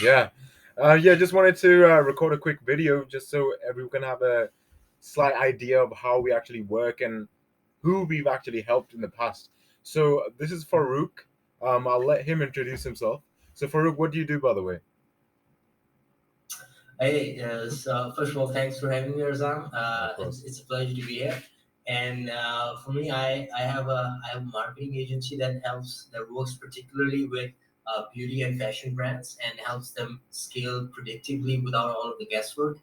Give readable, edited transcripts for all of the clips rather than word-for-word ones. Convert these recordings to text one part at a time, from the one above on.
Yeah. Just wanted to record a quick video just so everyone can have a slight idea of how we actually work and who we've actually helped in the past. So this is Farooq. I'll let him introduce himself. So Farooq, what do you do, by the way? Hey, so first of all, thanks for having me, Razan. Of It's, course. it's a pleasure to be here. And for me, I have a marketing agency that works particularly with beauty and fashion brands and helps them scale predictably without all of the guesswork.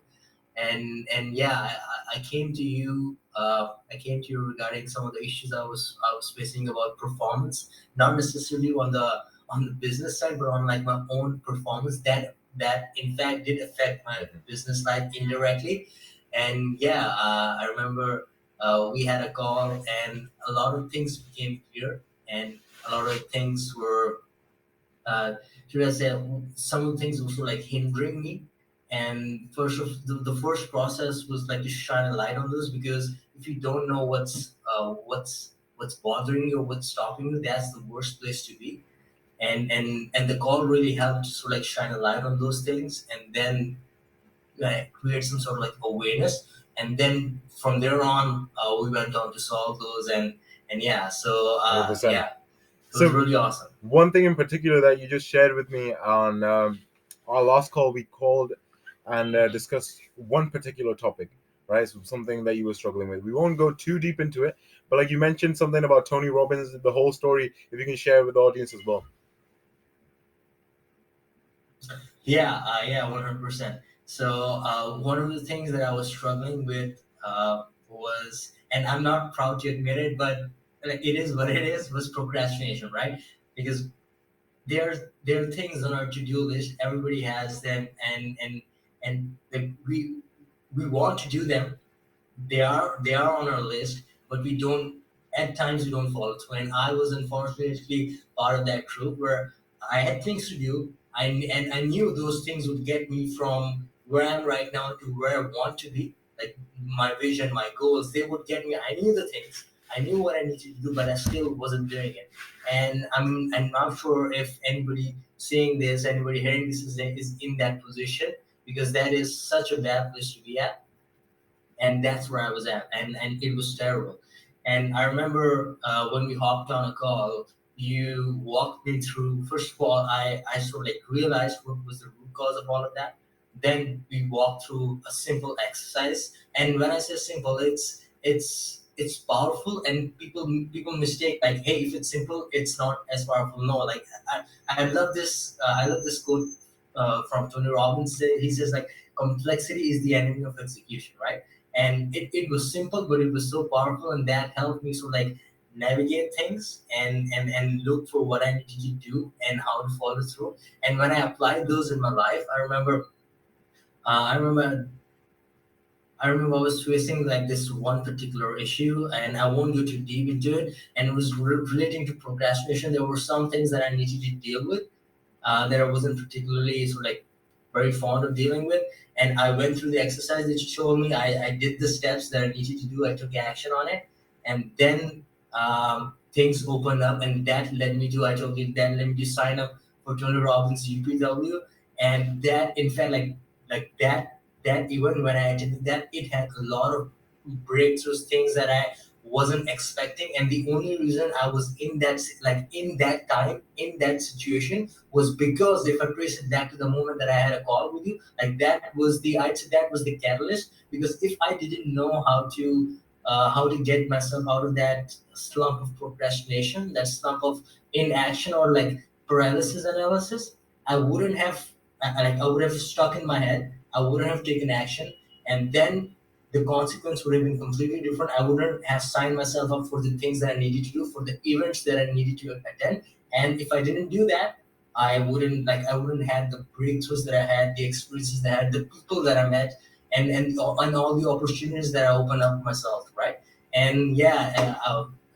And yeah, I came to you. I came to you regarding some of the issues I was facing about performance, not necessarily on the business side, but on like my own performance that in fact did affect my Mhm. business life indirectly. And yeah, I remember we had a call, and a lot of things became clear, and a lot of things were uh, should I say, some of the things also like hindering me. And the first process was like to shine a light on those, because if you don't know what's bothering you or what's stopping you, that's the worst place to be. And the call really helped to like shine a light on those things, and then create some sort of like awareness. And then from there on, we went on to solve those. And yeah, so 100%. yeah, it was So really awesome. one thing in particular that you just shared with me on our last call, we called and discussed one particular topic, right? So something that you were struggling with. We won't go too deep into it, but like you mentioned something about Tony Robbins, the whole story. If you can share with the audience as well. Yeah, 100%. So one of the things that I was struggling with was, and I'm not proud to admit it, but like, it is what it is, was procrastination, right? Because there are things on our to-do list. Everybody has them, and like, we want to do them. They are on our list, but we don't. At times we don't follow through. And I was unfortunately part of that group where I had things to do. And I knew those things would get me from where I'm right now to where I want to be. Like my vision, my goals, they would get me. I knew the things. I knew what I needed to do, but I still wasn't doing it. And I'm not sure if anybody seeing this, anybody hearing this is in that position, because that is such a bad place to be at. And that's where I was at, and it was terrible. And I remember when we hopped on a call, you walked me through. First of all, I sort of like realized what was the root cause of all of that. Then we walked through a simple exercise, and when I say simple, it's powerful, and people mistake like, hey, if it's simple, it's not as powerful. No, like I love this. I love this quote from Tony Robbins. He says like, complexity is the enemy of execution, right? And it was simple, but it was so powerful, and that helped me sort of like navigate things and look for what I needed to do and how to follow through. And when I applied those in my life, uh, I remember I remember I was facing like this one particular issue, and I won't go too deep into it. And it was relating to procrastination. There were some things that I needed to deal with that I wasn't particularly sort of like very fond of dealing with. And I went through the exercise that you showed me. I did the steps that I needed to do. I took action on it, and then things opened up, and that led me to, I told you, that led me to sign up for Tony Robbins UPW. And that, in fact, like that event, when I attended that, it had a lot of breakthroughs, things that I wasn't expecting. And the only reason I was in that like in that time in that situation was because, if I trace it back to the moment that I had a call with you, like that was the I'd say that was the catalyst. Because if I didn't know how to get myself out of that slump of procrastination, that slump of inaction, or like paralysis analysis, I wouldn't have like I would have stuck in my head. I wouldn't have taken action, and then the consequence would have been completely different. I wouldn't have signed myself up for the things that I needed to do, for the events that I needed to attend. And if I didn't do that, I wouldn't have the breakthroughs that I had, the experiences that I had, the people that I met, and all the opportunities that I opened up myself, right? And yeah,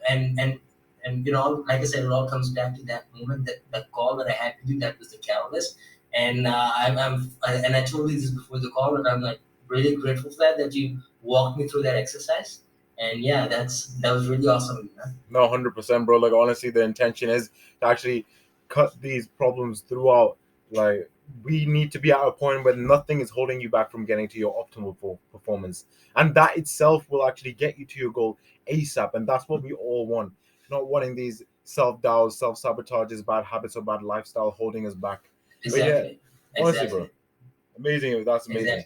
and like I said, it all comes back to that moment, that call that I had to do. That was the catalyst. And and I told you this before the call, and I'm like really grateful for that you walked me through that exercise. And yeah, that was really awesome, man. No, 100%, bro. Like honestly, the intention is to actually cut these problems throughout. Like, we need to be at a point where nothing is holding you back from getting to your optimal performance, and that itself will actually get you to your goal ASAP. And that's what we all want. Not wanting these self-doubts, self-sabotages, bad habits, or bad lifestyle holding us back. But yeah, Exactly. honestly, bro, Exactly. amazing. That's amazing. Exactly.